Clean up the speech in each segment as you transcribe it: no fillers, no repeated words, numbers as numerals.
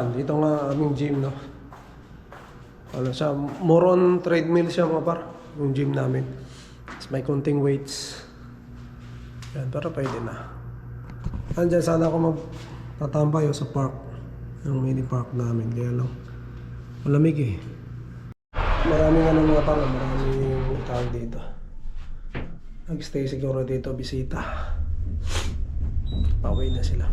Dito nga aming gym, no? Ano siya, more on treadmill siya mga par, yung gym namin. Tapos may konting weights. Yan, pero pwede na. Andyan sana ako magtatambay sa park. Yung mini park namin, kaya lang malamig eh. Maraming mga par, maraming tao dito. Nag-stay siguro dito, bisita. Pauwi na sila.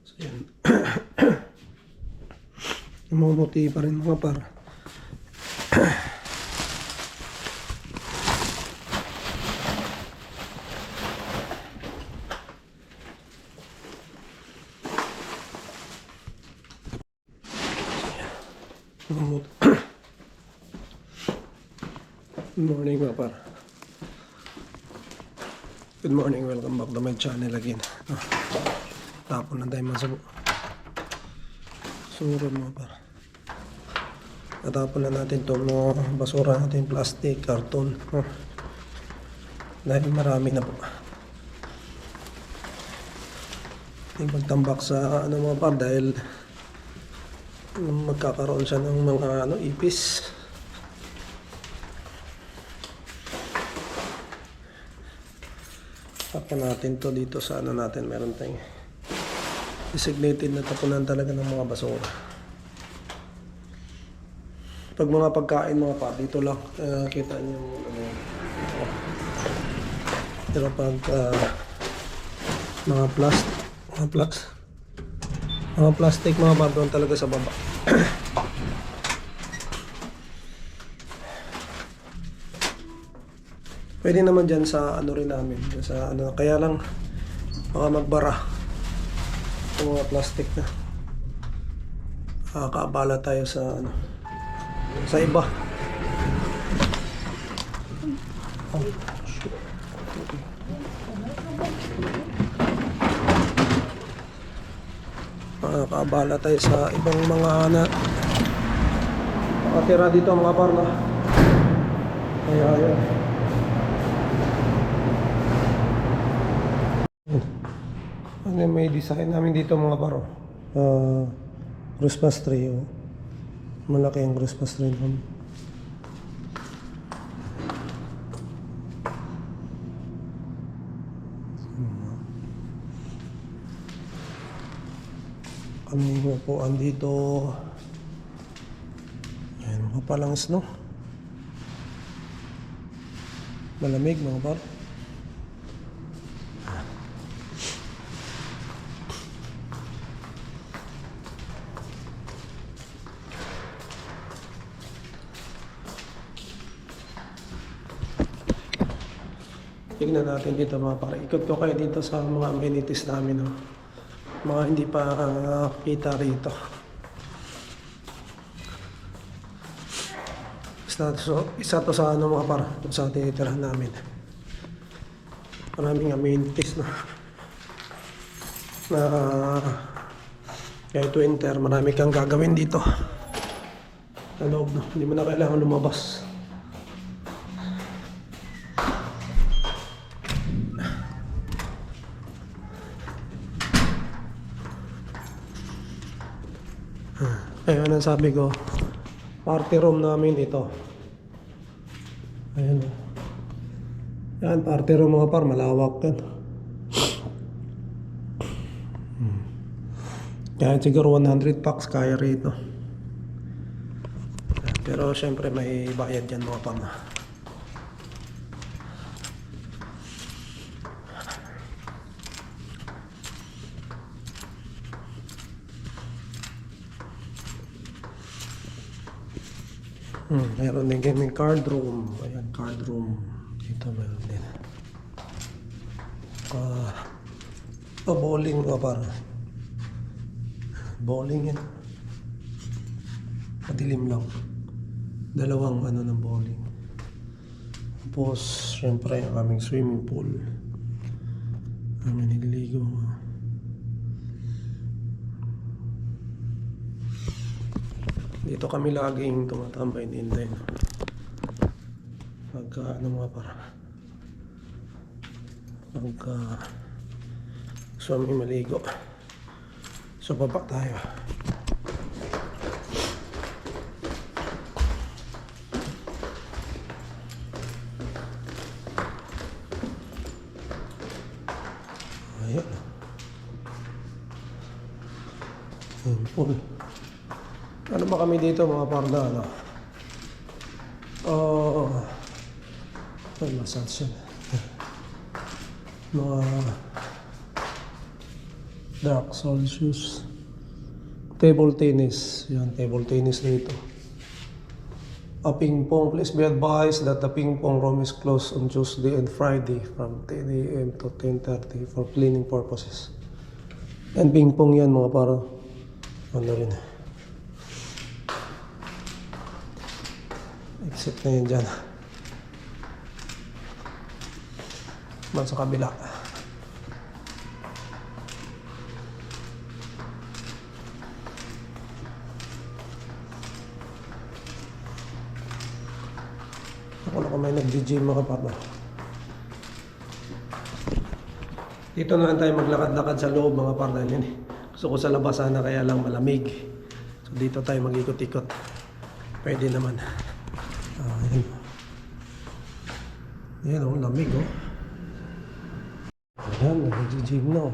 So yan. Namumuti pa rin mga par. Good morning mga par. Good morning, welcome back to my channel again. Tapon na tayo masubo. Sunod mga par. Natapon na natin itong mga basura natin, plastic, karton. Dahil marami na po. Hindi magtambak sa mga par dahil magkakaroon siya ng mga ipis. Tapon natin to dito sa natin, meron tayong designated na tapunan talaga ng mga basura. Pag mga pagkain mga pa, dito lang kita niyo ito. Pero pag mga plastic mga pa, doon talaga sa baba. Pwede naman dyan sa rin namin, sa kaya lang baka magbara yung mga plastic na. Kaabala tayo sa sa iba. Kaabala tayo sa ibang mga nakatira dito mga par na. Ayan. May design namin dito mga paro. Christmas tree. Malaki ang Christmas tree namin. Kami upuan dito. Ayan, mapalang snow. Malamig mga paro. Tignan natin dito mga para. Ikot ko kayo dito sa mga amenities namin. Mga hindi pa kita rito. Isa to sa mga para. Sa tinitirahan namin. Maraming amenities na kahit winter, marami kang gagawin dito. Sa loob. Hindi mo na kailangan lumabas. Ayun ang sabi ko, party room namin ito. Ayun. Yan, party room mga par, malawak yan. Kaya siguro 100 packs kaya rito. Pero syempre may bayad yan mga par. Meron din gaming card room. Ayan, card room. Dito meron din. Bowling nga para. Bowling yan. Madilim lang. Dalawang ano ng bowling. Tapos, syempre, ang aming swimming pool. Kami nililigo. Dito kami laging tumatambay din din. Pagka ano mga para. Pagka gusto kami maligo. So baba tayo. Ayan. Ayan pool. Ano ba kami dito mga parda, ano? Ay, massage yan. Mga dark sole shoes. Table tennis. Yan, table tennis dito. A ping pong. Please be advised that the ping pong room is closed on Tuesday and Friday from 10 a.m. to 10:30 for cleaning purposes. And ping pong yan mga para ano rin. Exit na yun dyan. Man sa kabila. Ako na may nag-gym mga partner. Dito na lang tayo maglakad-lakad sa loob mga partner. Yan eh. Gusto ko sa labas sana kaya lang malamig. So dito tayo mag-ikot-ikot. Pwede naman. Ayan. Ayan o, lamig o. Ayan, nag-gym na o.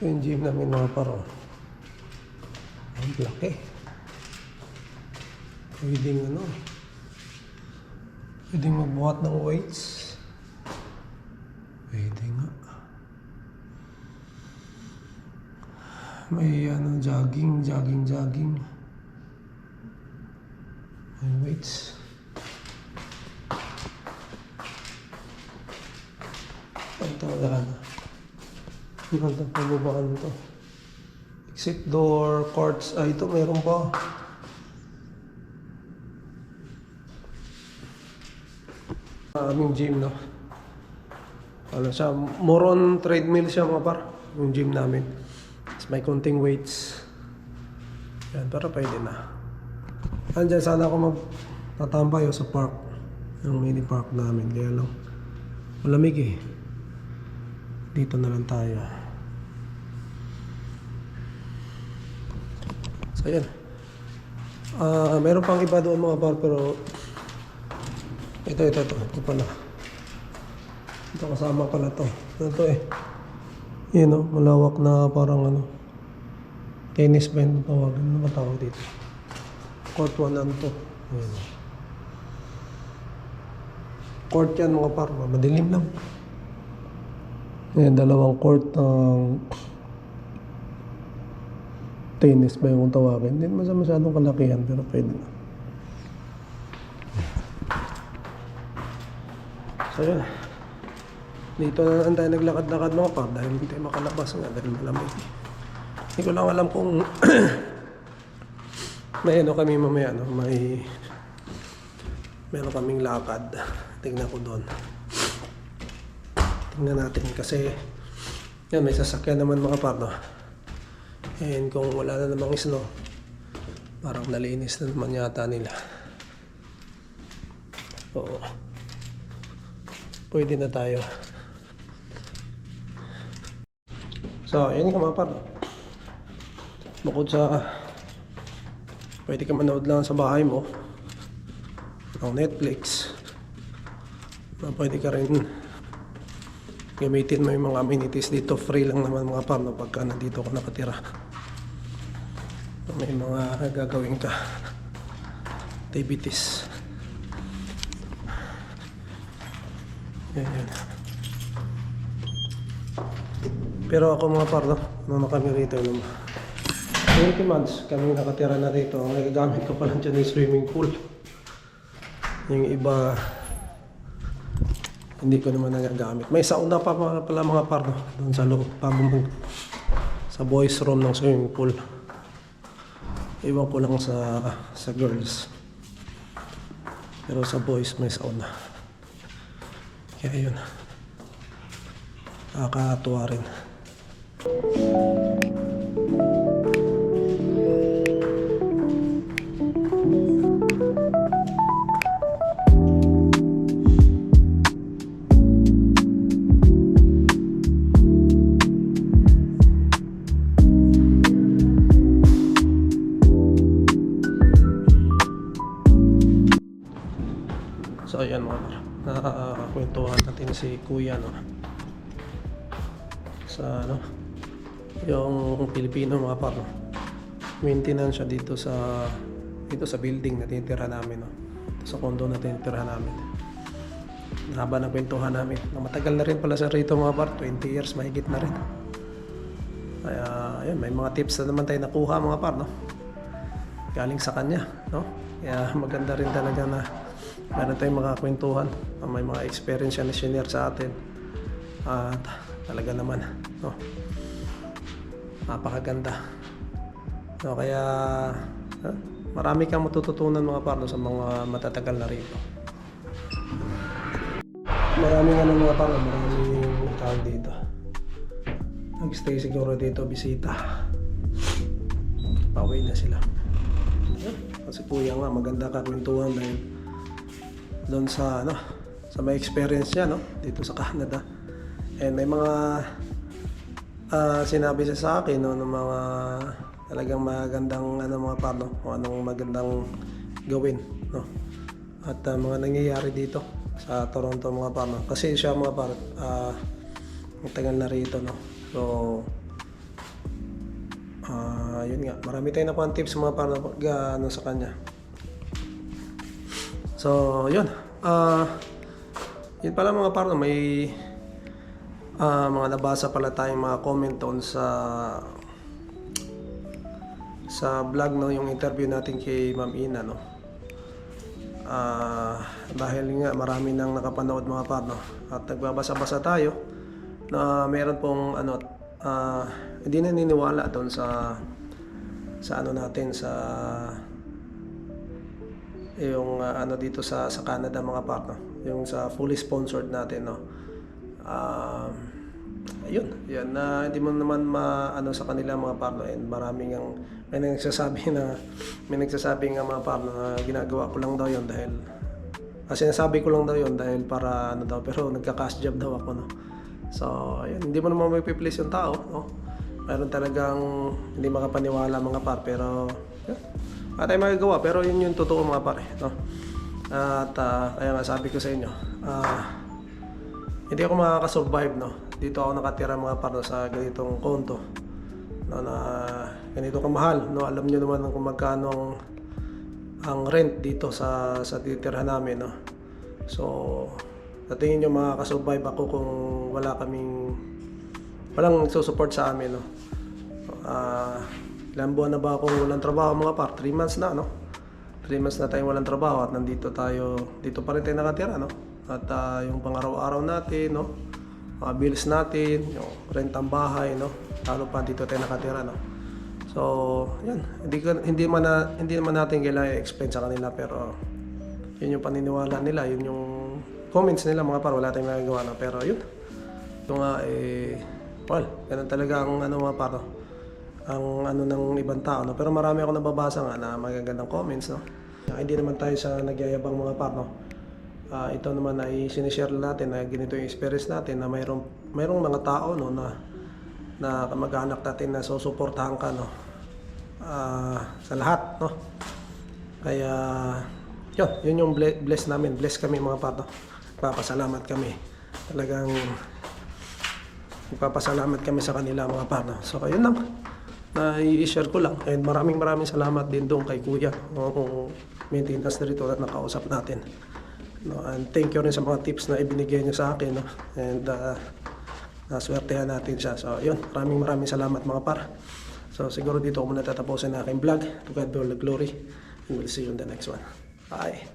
Yung gym namin mga paro. Ang laki. Pwedeng ano. Pwedeng magbuhat ng weights. Pwede nga. May ano, jogging. May weights. Ang tawagan. Ang ganda pababaan ito. Exit door, courts. Ito meron pa. Aming gym, no? Ano siya, more on treadmill siya mga par. Yung gym namin. Tapos may konting weights. Yan, pero pwede na. Andyan sana ako magtatambay sa park. Yung mini park namin. Kaya lang malamig eh. Dito na lang tayo. So yan. Meron pang iba doon mga par, pero ito pala. Ito kasama pala to. Ito eh. Yun o, malawak na parang ano. Tennis ba yung tawagan? Ano ba tawag dito? Court 1 and 2. Ayan. Court yan mga par. Madilim lang. Ayan, dalawang court ng tennis ba yung tawagin? Hindi naman masyadong kalakihan pero pwede na. So yun. Dito na lang tayo naglakad-lakad mga par dahil hindi tayo makalabas nga dahil malamig. Hindi ko lang alam kung may ano kami mamaya, no? Meron kaming lakad. Tingnan ko doon. Tingnan natin kasi yan, may sasakyan naman mga par, no? And kung wala na namang snow, parang nalinis na naman yata nila. Oo. Pwede na tayo. So, yun ka mga par. Bukod sa pwede ka manood lang sa bahay mo ng Netflix, pwede ka rin gamitin mo yung mga amenities dito. Free lang naman mga par, no, pagka nandito ka nakatira. May mga gagawin ka activities. Yan. Pero ako mga par, no, ano kami rito, 20 months kami nakatira na rito. Ang nagagamit ko pa lang dyan yung swimming pool. Yung iba hindi ko naman nagagamit. May sauna pa pala mga par, no, doon sa loob, sa boys room ng swimming pool. Iwan ko lang sa girls. Pero sa boys may sauna. Kaya yun. Nakakatuwa rin. So ayan mga par, nakakwentuhan natin si Kuya no, sa ano, yung Pilipino mga par no, maintenance siya dito sa building na tinitira namin no, sa condo na tinitira namin. Haba ng kwentuhan namin na matagal na rin pala sa rito mga par, 20 years mahigit na rin. Kaya ayun, may mga tips na naman tayo nakuha mga par no, galing sa kanya no. Kaya maganda rin talaga na meron tayong mga kwentuhan, may mga experience na share sa atin. At talaga naman no, napakaganda no, kaya marami kang matututunan mga parlo sa mga matatagal na rito. Maraming ano mga parlo, maraming tawag dito, nag-stay siguro dito, bisita, pauwi na sila. Kasi kuya nga, maganda ka kwentuhan dahil doon sa ano, sa may experience niya no, dito sa Canada. And may mga sinabi siya sa akin no, ng mga talagang magandang ano mga parlo, kung anong magandang gawin no. At mga nangyayari dito sa Toronto mga parlo. Kasi siya mga parlo, matagal na rito no. So yun nga, marami tayong nakuha tips mga parlo ano sa kanya. So, yun. Yun pala mga parlo, may mga nabasa pala tayong mga comment doon sa vlog no, yung interview natin kay Ma'am Ina no. Dahil nga marami nang nakapanood mga parlo at nagbabasa-basa tayo na meron pong ano, hindi naniniwala doon sa ano natin, sa yung ano dito sa Canada mga partner, yung sa fully sponsored natin no. Ayun, yan na hindi mo naman ano sa kanila mga partner, and maraming ang may nagsasabi nga mga partner na ginagawa ko lang daw yon dahil sinasabi ko lang daw yon dahil para ano daw, pero nagka-cash job daw ako no. So ayun, hindi mo naman may-please yung tao no. Mayroon talagang hindi makapaniwala mga par, pero tayo magagawa, pero yun yung totoo mga pare no? At kaya nga sabi ko sa inyo, hindi ako makakasurvive no, dito ako nakatira mga pare sa ganitong condo no, na ganito kamahal no. Alam nyo naman kung magkano ang rent dito sa titirahan namin no. So sa tingin nyo makakasurvive ako kung walang susupport sa amin no. Ilang buwan na ba akong walang trabaho mga par? 3 months na no? 3 months na tayong walang trabaho at nandito pa rin tayo nakatira no? At yung pang-araw-araw natin no, mga bills natin, yung rentang bahay no, lalo pa dito tayo nakatira no. So yan, hindi man natin kailangan i-explain sa kanila, pero yun yung paniniwala nila, yun yung comments nila mga par, wala tayong magagawa na. Pero yun, yung well, ganun talaga ang ano mga par no? Ang ano ng ibang tao no? Pero marami ako nababasa nga na magagandang comments no. Hindi naman tayo sa nagyayabang mga par no. Ito naman ay sinishare natin na ganito yung experience natin, na mayroong mga tao no na kamag-anak natin na susuportahan ka no, sa lahat no. Kaya yun yung bless namin, bless kami mga par no. Papasalamat kami, talagang nagpapasalamat kami sa kanila mga par no. So ayun lang na i-share ko lang, and maraming salamat din doon kay Kuya kung maintenance na rito at nakausap natin no. And thank you rin sa mga tips na ibinigay niya sa akin no, and naswertehan natin siya. So yun, maraming salamat mga par. So siguro dito ko muna tatapusin ang aking vlog. To God be all the glory, and we'll see you in the next one. Bye.